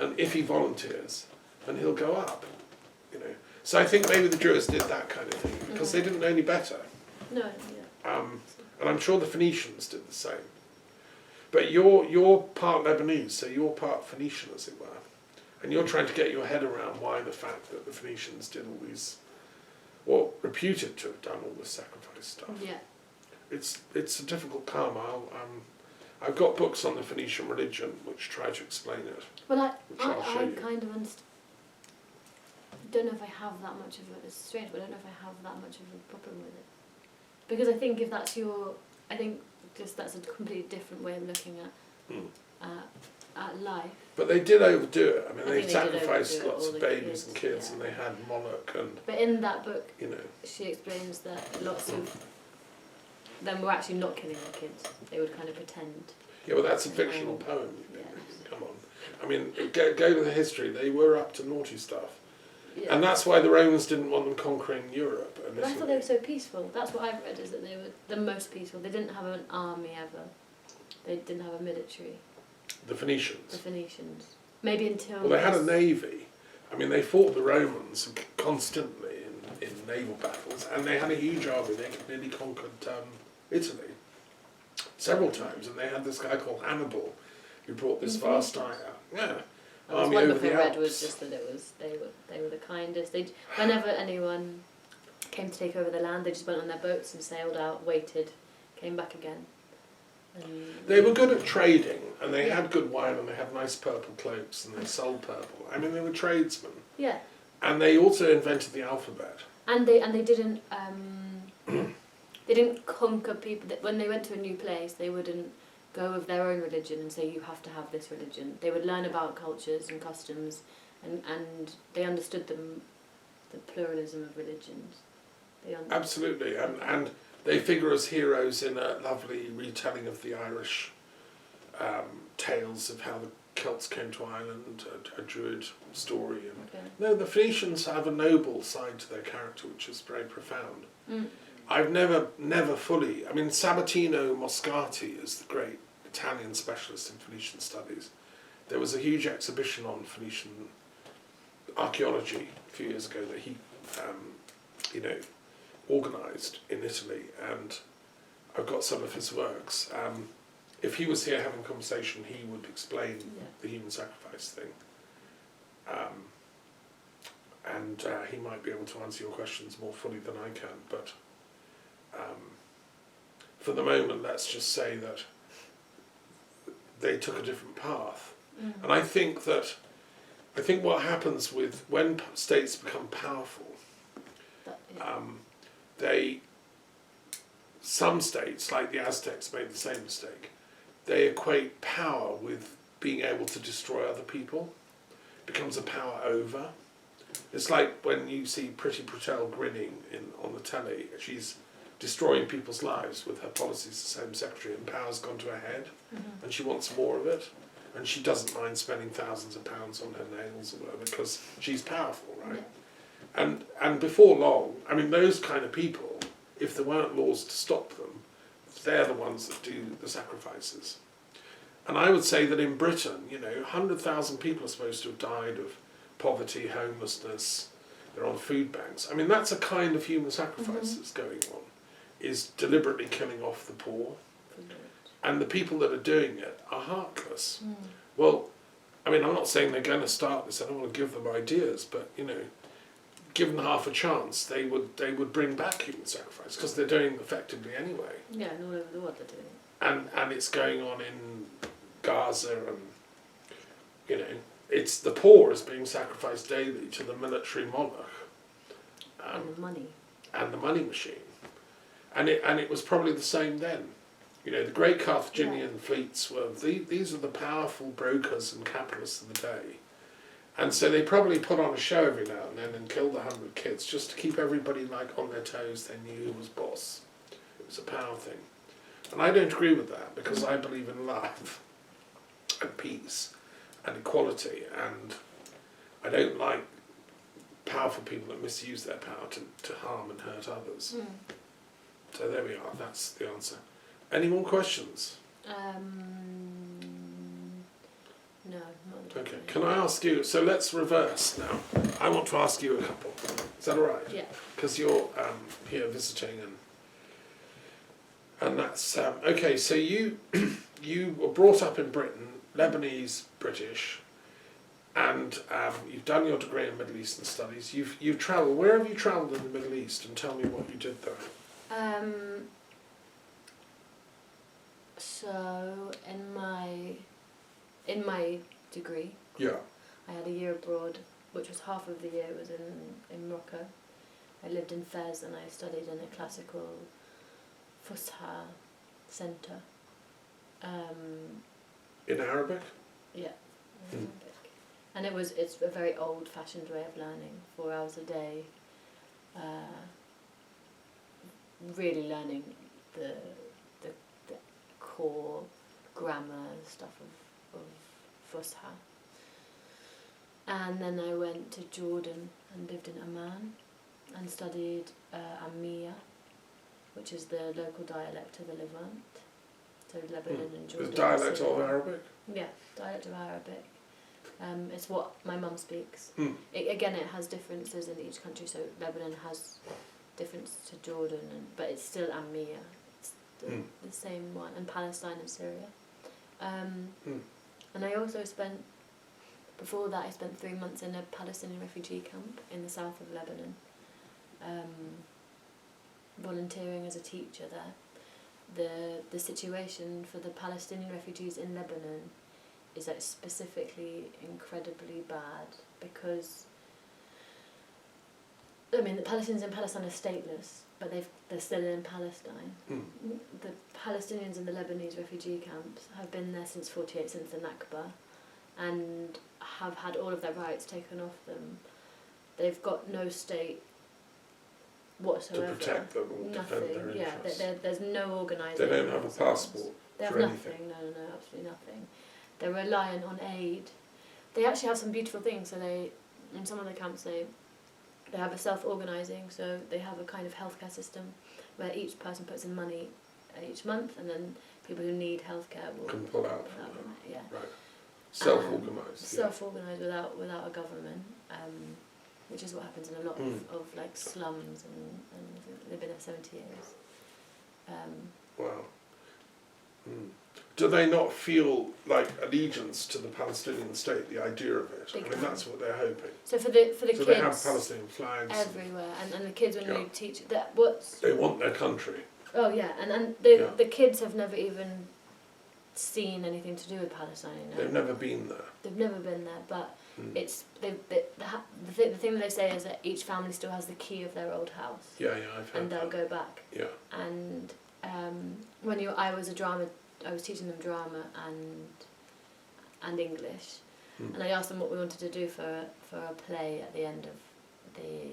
and if he volunteers, then he'll go up, you know. So I think maybe the Druids did that kind of thing because they didn't know any better. No, yeah. And I'm sure the Phoenicians did the same. But you're part Lebanese, so you're part Phoenician, as it were. And you're trying to get your head around why the fact that the Phoenicians did all these, or reputed to have done all this sacrifice stuff. Yeah. It's a difficult karma. I've got books on the Phoenician religion which try to explain it. Well, I kind of don't know if I have that much of it. It's strange, but I don't know if I have that much of a problem with it. Because I think if that's I think just that's a completely different way of looking at life. But they did overdo it. I mean, I they think sacrificed did overdo it, lots all of the babies and kids, yeah. and they had monarch and. But in that book, you know, she explains that lots of them were actually not killing their kids. They would kind of pretend. Yeah, well, that's a fictional poem. Yeah. Come on. I mean, go to the history. They were up to naughty stuff. Yeah. And that's why the Romans didn't want them conquering Europe. But I thought they were so peaceful. That's what I've read, is that they were the most peaceful. They didn't have an army ever. They didn't have a military. The Phoenicians. The Phoenicians. Maybe until... Well, they had a navy. I mean, they fought the Romans constantly in naval battles, and they had a huge army. They nearly conquered Italy several times, and they had this guy called Hannibal who brought this vast army. Yeah. Army one over book the I read Alps. was just that they were the kindest. Whenever anyone came to take over the land, they just went on their boats and sailed out, waited, came back again. And they were good at trading, and they had good wine, and they had nice purple cloaks, and they sold purple. I mean, they were tradesmen. Yeah. And they also invented the alphabet. And they didn't they didn't conquer people. When they went to a new place, they wouldn't go with their own religion and say you have to have this religion. They would learn about cultures and customs, and they understood the pluralism of religions. Absolutely, and they figure as heroes in a lovely retelling of the Irish tales of how the Celts came to Ireland, a Druid story. And Okay. no, the Phoenicians have a noble side to their character which is very profound. Mm. I've never fully. I mean, Sabatino Moscati is the great Italian specialist in Phoenician studies. There was a huge exhibition on Phoenician archaeology a few years ago that he, organised in Italy, and I've got some of his works. If he was here having a conversation, he would explain the human sacrifice thing. And he might be able to answer your questions more fully than I can, but for the moment, let's just say that they took a different path. Mm-hmm. And I think what happens with when states become powerful, some states, like the Aztecs, made the same mistake. They equate power with being able to destroy other people. It becomes a power over. It's like when you see Priti Patel grinning on the telly. She's destroying people's lives with her policies as Home Secretary, and power's gone to her head, and she wants more of it, and she doesn't mind spending thousands of pounds on her nails or whatever because she's powerful, right? Yeah. And before long, I mean, those kind of people, if there weren't laws to stop them, they're the ones that do the sacrifices. And I would say that in Britain, 100,000 people are supposed to have died of poverty, homelessness, they're on food banks. I mean, that's a kind of human sacrifice that's going on, is deliberately killing off the poor. And the people that are doing it are heartless. Mm. Well, I mean, I'm not saying they're going to start this, I don't want to give them ideas, but, given half a chance, they would bring back human sacrifice, because they're doing it effectively anyway. Yeah, and all over the world they're doing it. And it's going on in Gaza, and, it's the poor is being sacrificed daily to the military monarch. And the money. And the money machine. And it was probably the same then. The great Carthaginian fleets were, these are the powerful brokers and capitalists of the day. And so they probably put on a show every now and then and killed 100 kids just to keep everybody on their toes. They knew who was boss. It was a power thing. And I don't agree with that, because I believe in love and peace and equality, and I don't like powerful people that misuse their power to harm and hurt others. Mm. So there we are, that's the answer. Any more questions? No, not the top Okay. of my Can I ask you? So let's reverse now. I want to ask you a couple. Is that all right? Yeah. Because you're here visiting, and that's okay. So you you were brought up in Britain, Lebanese, British, and you've done your degree in Middle Eastern Studies. You've travelled. Where have you travelled in the Middle East? And tell me what you did there. So in my degree, Yeah. I had a year abroad, which was half of the year was in Morocco. I lived in Fez and I studied in a classical Fusha centre. In Arabic? Yeah. Mm. Arabic. And it's a very old-fashioned way of learning, 4 hours a day, really learning the core grammar stuff of Fusha. And then I went to Jordan and lived in Amman and studied Ammiya, which is the local dialect of the Levant. So Lebanon and Jordan. The dialect Syria. of Arabic? Yeah, dialect of Arabic. It's what my mum speaks. Mm. It has differences in each country, so Lebanon has difference to Jordan, but it's still Ammiya. It's the same one, and Palestine and Syria. And I also before that I spent 3 months in a Palestinian refugee camp in the south of Lebanon, volunteering as a teacher there. The situation for the Palestinian refugees in Lebanon is like specifically incredibly bad because the Palestinians in Palestine are stateless, but they're still in Palestine. The Palestinians in the Lebanese refugee camps have been there since '48, since the Nakba, and have had all of their rights taken off them. They've got no state whatsoever. To protect them or defend their interests. There's no organisation. They don't have a passport. They have for nothing. anything. No, absolutely nothing. They're reliant on aid. They actually have some beautiful things. So in some of the camps, they have a self-organising. So they have a kind of healthcare system where each person puts in money each month, and then people who need healthcare will Can pull out from them. that. Yeah. Right. Self-organised. Self-organised without a government, which is what happens in a lot of like slums, and they've been there 70 years. Wow. Do they not feel like allegiance to the Palestinian state, the idea of it? Big time. That's what they're hoping. So for the So kids, they have Palestinian flags. everywhere, and the kids when Yeah. you teach that what's They want their country. oh yeah, and Yeah. the kids have never even seen anything to do with Palestine. You know? They've never been there. They've never been there, but it's the thing that they say is that each family still has the key of their old house. Yeah, I've heard And they'll that. go back. Yeah. And I was teaching them drama and English, and I asked them what we wanted to do for a play at the end of the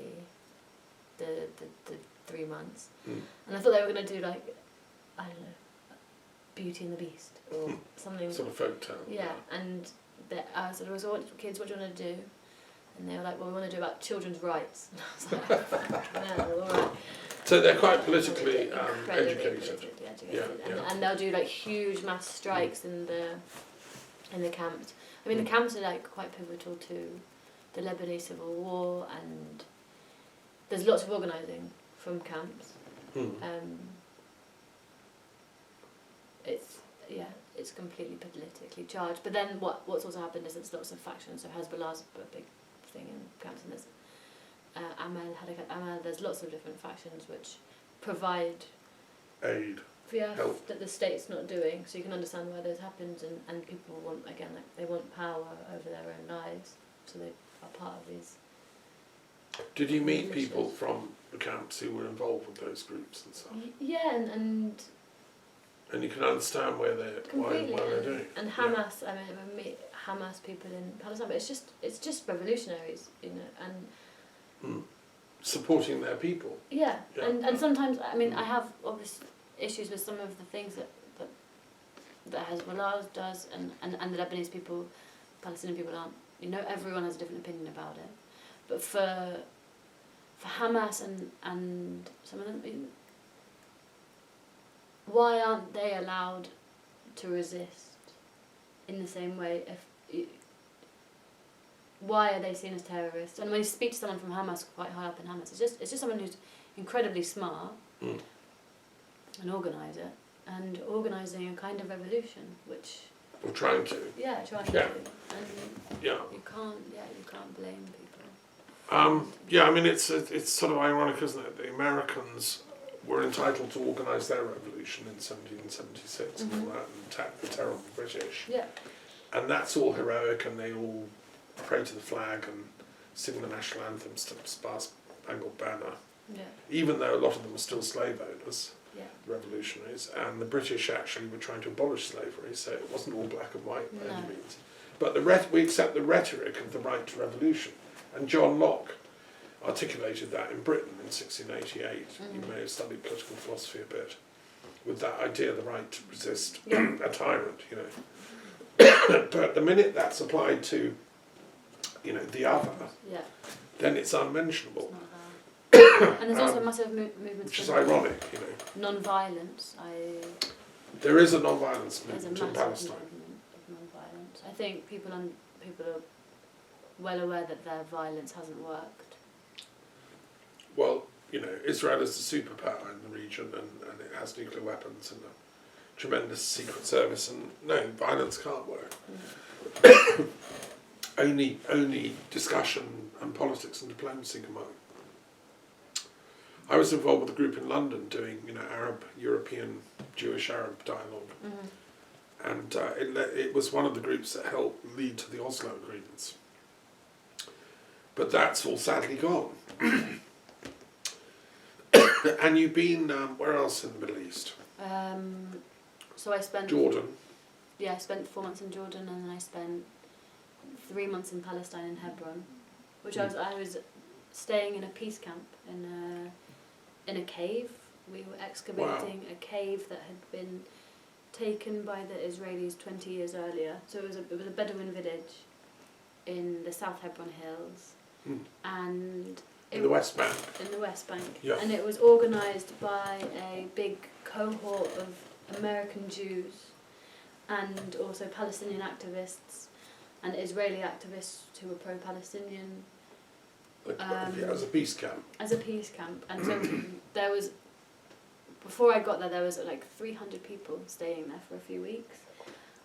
3 months, and I thought they were going to do like, I don't know, Beauty and the Beast or something. Sort of folk tale. Yeah, and I said, "So what, kids, what do you want to do?" And they were like, "Well, we want to do about children's rights." And I was like, "No, all right." So they're quite politically Incredibly educated. politically educated. Yeah. And they'll do like huge mass strikes in the camps. I mean, the camps are like quite pivotal to the Lebanese civil war, and there's lots of organising from camps. It's completely politically charged. But then what's also happened is there's lots of factions. So Hezbollah's a big thing in camps, and there's Amal. There's lots of different factions which provide aid. Help. That the state's not doing. So you can understand why this happens, and people want they want power over their own lives. So they are part of these. Did you meet people from the camps who were involved with those groups and stuff? Yeah, and you can understand why they're doing it. And Hamas, I meet Hamas people in Palestine, but it's just revolutionaries, you know, and supporting their people. Yeah. And sometimes I have obvious issues with some of the things that Hezbollah does, and the Lebanese people, Palestinian people aren't. You know, everyone has a different opinion about it, but for Hamas and some of them. Why aren't they allowed to resist in the same way why are they seen as terrorists? And when you speak to someone from Hamas, quite high up in Hamas, it's just someone who's incredibly smart, an organiser, and organising a kind of revolution, which... Or trying to. Yeah, trying to. And you can't blame people. Yeah, I mean, it's sort of ironic, isn't it? The Americans were entitled to organise their revolution in 1776 and all that, and attack the terrible British. Yeah. And that's all heroic, and they all pray to the flag and sing the national anthems to Star Spangled Banner. Yeah. Even though a lot of them were still slave owners, yeah. revolutionaries, and the British actually were trying to abolish slavery, so it wasn't all black and white by any means. But we accept the rhetoric of the right to revolution, and John Locke articulated that in Britain in 1688. You may have studied political philosophy a bit, with that idea of the right to resist a tyrant, you know. But the minute that's applied to, you know, the other, then it's unmentionable. And there's also massive movements, which is ironic, you know. Non-violence. There is a non-violence There's a movement in massive Palestine. movement of non-violence. I think people are well aware that their violence hasn't worked. Well, you know, Israel is a superpower in the region, and it has nuclear weapons and a tremendous secret service, and no, violence can't work. Only discussion and politics and diplomacy can work. I was involved with a group in London doing, you know, Arab, European, Jewish Arab dialogue, and it was one of the groups that helped lead to the Oslo agreements. But that's all sadly gone. And you've been where else in the Middle East? So I spent Jordan. Yeah, I spent 4 months in Jordan, and then I spent 3 months in Palestine in Hebron, which I was staying in a peace camp in a cave. We were excavating a cave that had been taken by the Israelis 20 years earlier. So it was a Bedouin village in the South Hebron Hills, and in the West Bank. In the West Bank, yeah. And it was organised by a big cohort of American Jews, and also Palestinian activists and Israeli activists who were pro-Palestinian. As a peace camp. As a peace camp, and so there was. Before I got there was like 300 people staying there for a few weeks,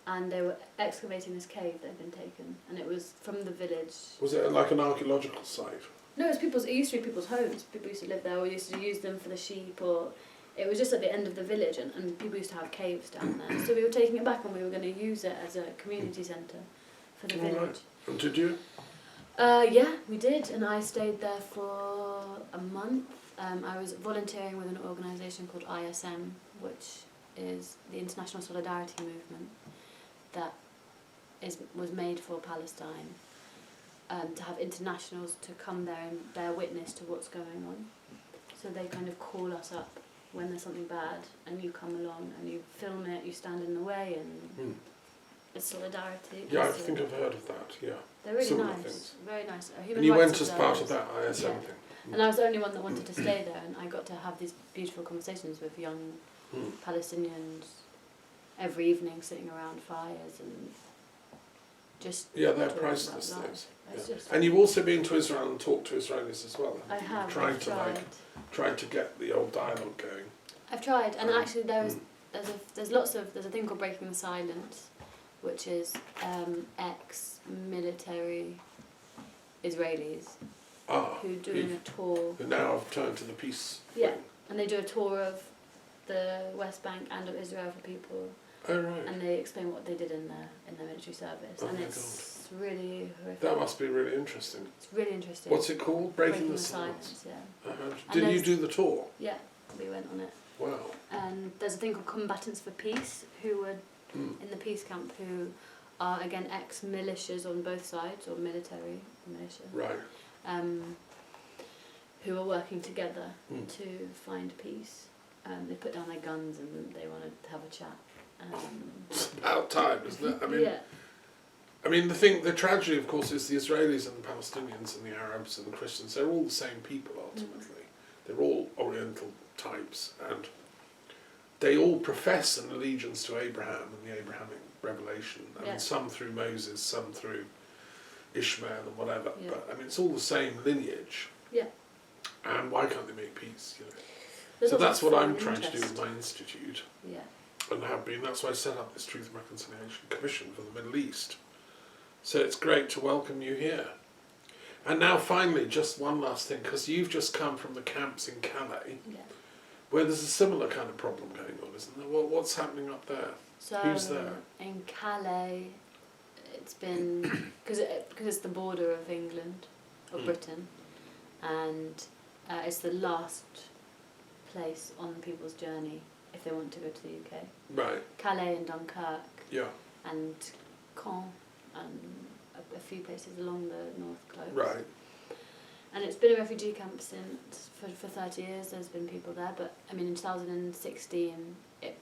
and they were excavating this cave that had been taken, and it was from the village. Was it like an archaeological site? No, it used to be people's homes. People used to live there, or used to use them for the sheep, or it was just at the end of the village, and people used to have caves down there. So we were taking it back, and we were going to use it as a community centre for the village. Right. And did you? Yeah, we did, and I stayed there for a month. I was volunteering with an organisation called ISM, which is the International Solidarity Movement that was made for Palestine, to have internationals to come there and bear witness to what's going on. So they kind of call us up when there's something bad, and you come along and you film it, you stand in the way, and it's solidarity. Yeah, I think I've heard of that, yeah. They're really Similar nice, things. very nice. And you went as part of that ISM thing? And I was the only one that wanted to stay there, and I got to have these beautiful conversations with young Palestinians every evening, sitting around fires and just... Yeah, they're priceless things. Yeah. And you've also been to Israel and talked to Israelis as well. I have. Tried to get the old dialogue going. I've tried, and actually there's a thing called Breaking the Silence, which is ex-military Israelis who are doing a tour. Who now have turned to the peace. Yeah, and they do a tour of the West Bank and of Israel for people. Oh right. And they explain what they did in their military service, and it's really horrific. That must be really interesting. It's really interesting. What's it called? Breaking the Silence. Yeah. Did you do the tour? Yeah, we went on it. Wow. And there's a thing called Combatants for Peace, who were in the peace camp, who are again ex-militias on both sides, or military militia. Right. Who are working together to find peace. They put down their guns and they want to have a chat. It's about time, isn't it? I mean, yeah. I mean, the tragedy, of course, is the Israelis and the Palestinians and the Arabs and the Christians. They're all the same people ultimately. They're all Oriental types, and they all profess an allegiance to Abraham and the Abrahamic revelation. I Yeah. mean, some through Moses, some through Ishmael and whatever. Yeah. But I mean, it's all the same lineage. Yeah. And why can't they make peace? You know. There's So lots that's of what I'm foreign trying to do interest. with my institute, Yeah. and have been. That's why I set up this Truth and Reconciliation Commission for the Middle East. So it's great to welcome you here. And now finally, just one last thing, because you've just come from the camps in Calais, Yeah. where there's a similar kind of problem going on, isn't there? What's happening up there? So Who's there? in Calais, it's been because it's the border of England, of Mm. Britain, and it's the last place on people's journey if they want to go to the UK. Right, Calais and Dunkirk yeah, and Caen and a few places along the north coast. right. And it's been a refugee camp since for 30 years. There's been people there, but I mean in 2016 it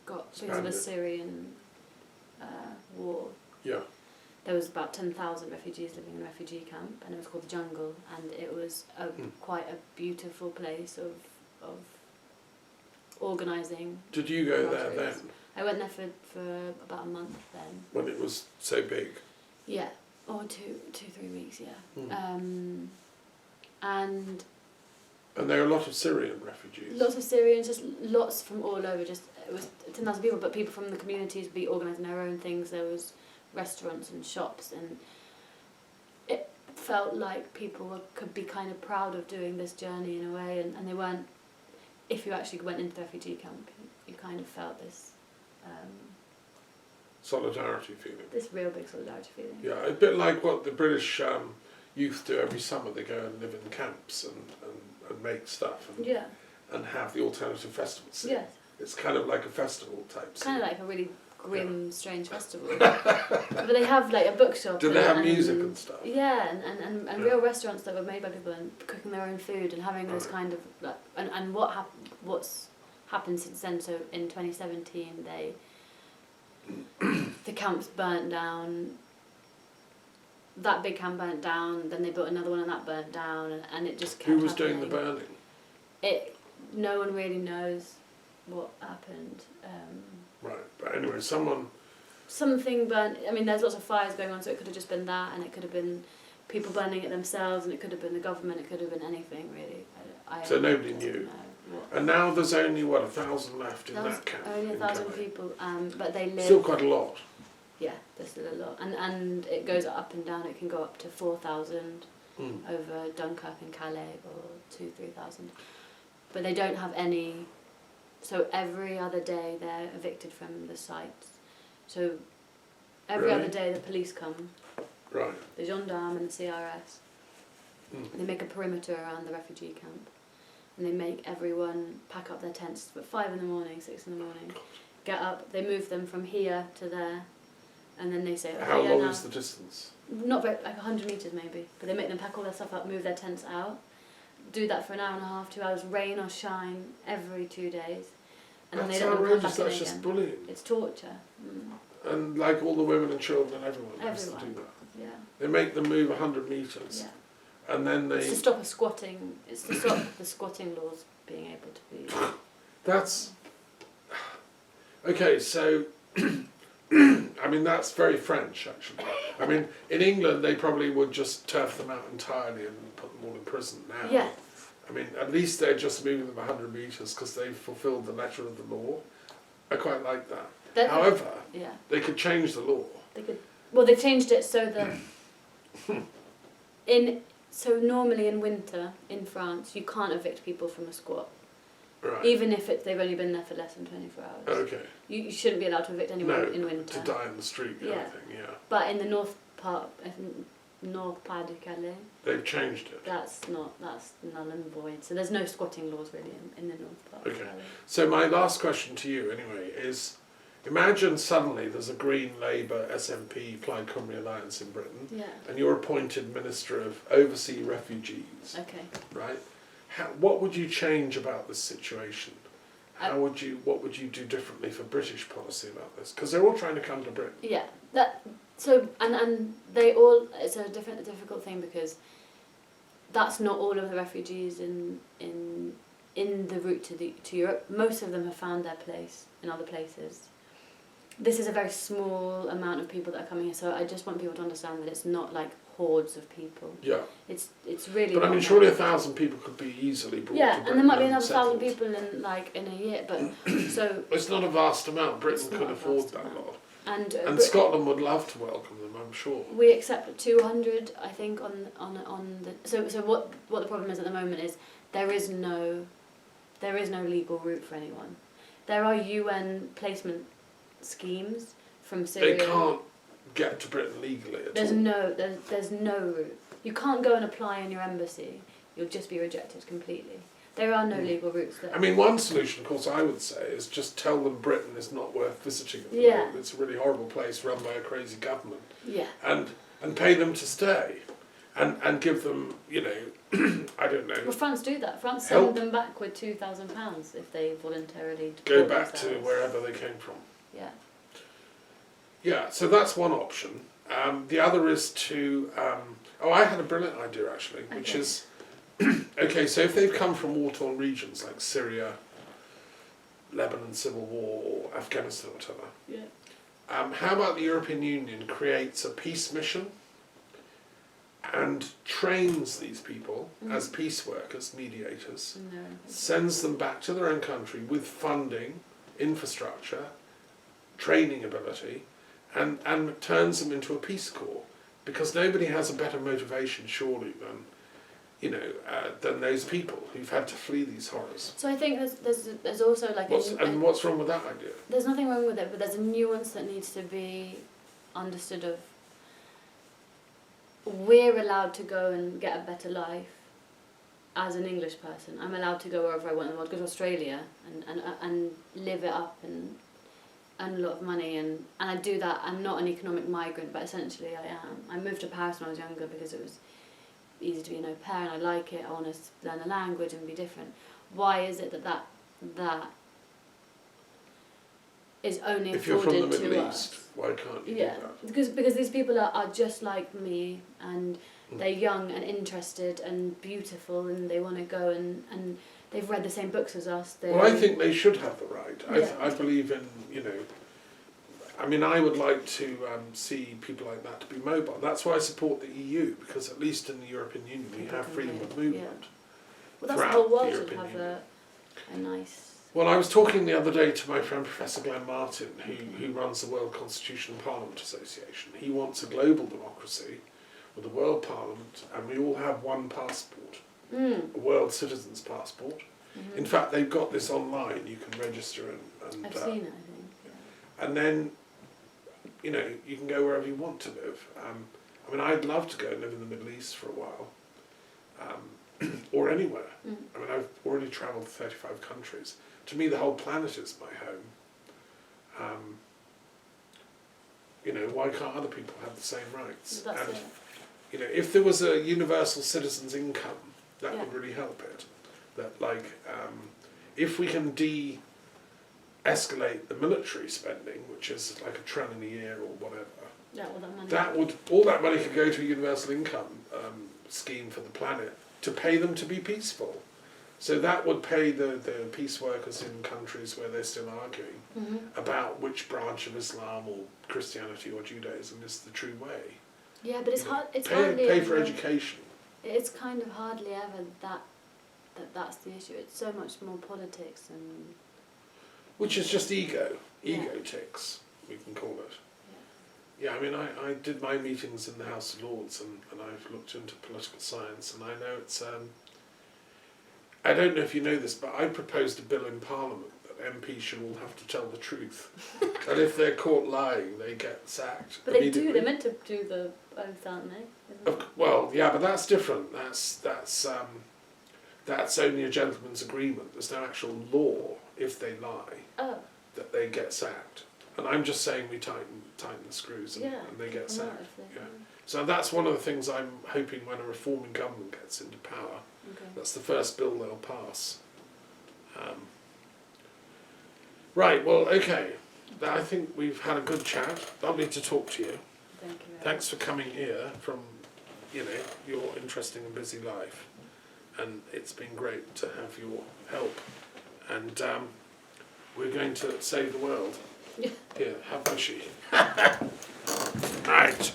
got because of the Expanded. Syrian war. Yeah, There was about 10,000 refugees living in a refugee camp, and it was called the Jungle, and it was quite a beautiful place of organising. did you go there Rotors. then, I went there for about a month then. when it was so big? Yeah, or 3 weeks. Yeah. Mm. And And there are a lot of Syrian refugees. lots of Syrians, just lots from all over. Just it was 10,000 people, but people from the communities would be organising their own things. There was restaurants and shops, and it felt like people could be kind of proud of doing this journey in a way, and they weren't. If you actually went into the refugee camp, you kind of felt this Solidarity feeling. this real big solidarity feeling. Yeah, a bit like what the British youth do every summer. They go and live in camps and make stuff and, Yeah. and have the alternative festivals. Yes. It's kind of like a festival type It's kind of scene. like a really grim, strange festival. But they have like a bookshop. Do they have music and stuff? Yeah, and Yeah. real restaurants that were made by people and cooking their own food and having this Right. kind of like, and what's happened since then. So in 2017 the camps burnt down. That big camp burnt down. Then they built another one and that burnt down, and it just kept Who was doing the happening. burning? No one really knows what happened. Right, but anyway, someone... Something burnt. I mean, there's lots of fires going on, so it could have just been that, and it could have been people burning it themselves, and it could have been the government. It could have been anything really. So nobody don't knew. know what. And now there's only, 1,000 left in There was that camp? only in 1,000 Calais. people, but they live. Still quite a lot. Yeah, there's still a lot, and it goes up and down. It can go up to 4,000 Mm. over Dunkirk and Calais, or 2,000-3,000. But they don't have any. So every other day they're evicted from the sites. So every Really? other day the police come, Right. the gendarme and the CRS. Mm. They make a perimeter around the refugee camp, and they make everyone pack up their tents at 5 in the morning, 6 in the morning, get up. They move them from here to there, and then they say, okay, How yeah, long now, is the distance? not very, like 100 metres maybe, but they make them pack all their stuff up, move their tents out, do that for an hour and a half, 2 hours, rain or shine, every 2 days, and then That's they don't come outrageous, back in that's just again. bullying. It's torture. Mm. And like all the women and children and everyone has to do Everyone. that. Yeah. They make them move 100 metres. Yeah. And then It's they... to stop a squatting. It's to stop the squatting laws being able to be. That's... Okay, so... I mean, that's very French, actually. I mean, in England, they probably would just turf them out entirely and put them all in prison now. Yeah. I mean, at least they're just moving them 100 metres because they've fulfilled the letter of the law. I quite like that. That- However, Yeah. they could change the law. They could. Well, they changed it so that so normally in winter in France you can't evict people from a squat, Right. even if they've only been there for less than 24 hours. Okay. You shouldn't be allowed to evict anyone No, in winter. to die in the street kind Yeah. of thing, yeah. But in the north part, north part de Calais, They've changed it. that's null and void. So there's no squatting laws really in the north part. Okay. Of Calais. So my last question to you, anyway, is imagine suddenly there's a Green Labour SNP Plaid Cymru Alliance in Britain, Yeah. and you're appointed Minister of Overseas Refugees, Okay. right? What would you change about this situation? What would you do differently for British policy about this? Because they're all trying to come to Britain. Yeah, and they all, it's a difficult thing because that's not all of the refugees in the route to Europe. Most of them have found their place in other places, this is a very small amount of people that are coming here, so I just want people to understand that it's not like hordes of people. Yeah. It's really. But I mean, surely 1,000 people could be easily brought to Britain. Yeah, and there might be another settled. 1,000 people in a year, but so. It's not a vast amount. Britain could afford that lot. And Scotland would love to welcome them, I'm sure. We accept 200, I think, on the. So what the problem is at the moment is there is no legal route for anyone. There are UN placement schemes from Syria. They can't get to Britain legally at all. There's no route. You can't go and apply in your embassy. You'll just be rejected completely. There are no legal routes there. I mean, one solution, of course, I would say is just tell them Britain is not worth visiting at the moment. It's a really horrible place run by a crazy government. Yeah. And pay them to stay. And give them, you know, I don't know. Well, France do that. France send them back with £2,000 if they voluntarily go back to wherever they came from. Yeah. Yeah, so that's one option. The other is to... I had a brilliant idea, actually, which is... okay, so if they've come from war-torn regions like Syria, Lebanon Civil War, or Afghanistan, or whatever, how about the European Union creates a peace mission and trains these people as peace workers, mediators, sends them back to their own country with funding, infrastructure, training ability, and turns them into a peace corps, because nobody has a better motivation, surely, than those people who've had to flee these horrors. So I think there's also like what's wrong with that idea? There's nothing wrong with it, but there's a nuance that needs to be understood of. We're allowed to go and get a better life as an English person. I'm allowed to go wherever I want in the world, go to Australia and live it up and earn a lot of money, and I do that. I'm not an economic migrant, but essentially I am. I moved to Paris when I was younger because it was easy to be an au pair and I like it. I want to learn a language and be different. Why is it that is only if you're from the afforded Middle to East, us? why can't you do that? Because these people are just like me, and they're young and interested and beautiful, and they want to go and they've read the same books as us. Well, I think they should have the right. I believe in, I mean, I would like to see people like that to be mobile. That's why I support the EU, because at least in the European Union we have freedom of movement. Well, that's the whole world should have a nice... Well, I was talking the other day to my friend Professor Glenn Martin, who runs the World Constitution and Parliament Association. He wants a global democracy with a world parliament, and we all have one passport, a world citizen's passport. In fact, they've got this online. You can register and I've seen it, I think. Yeah. And then, you can go wherever you want to live. I mean, I'd love to go and live in the Middle East for a while, or anywhere. I mean, I've already travelled to 35 countries. To me, the whole planet is my home. Why can't other people have the same rights? Well, that's and, if there was a universal citizen's income, that would really help it. That, if we can de-escalate the military spending, which is like $1 trillion a year or whatever, all that money could go to a universal income scheme for the planet to pay them to be peaceful. So that would pay the peace workers in countries where they're still arguing about which branch of Islam or Christianity or Judaism is the true way. Yeah, but it's hard. It's pay for education. It's kind of hardly ever that's the issue. It's so much more politics and... Which is just egotics, we can call it. Yeah, I mean, I did my meetings in the House of Lords and I've looked into political science, and I know it's... I don't know if you know this, but I proposed a bill in Parliament that MPs should all have to tell the truth. And if they're caught lying, they get sacked. But they do, they're meant to do the oath, aren't they? Well, yeah, but that's different. That's only a gentleman's agreement. There's no actual law, if they lie, that they get sacked. And I'm just saying we tighten the screws and they get sacked. So that's one of the things I'm hoping when a reforming government gets into power. That's the first bill they'll pass. Right, well, okay. I think we've had a good chat. Lovely to talk to you. Thank you. Thanks for coming here from, your interesting and busy life. And it's been great to have your help. And we're going to save the world. Here, have my sheet. Right.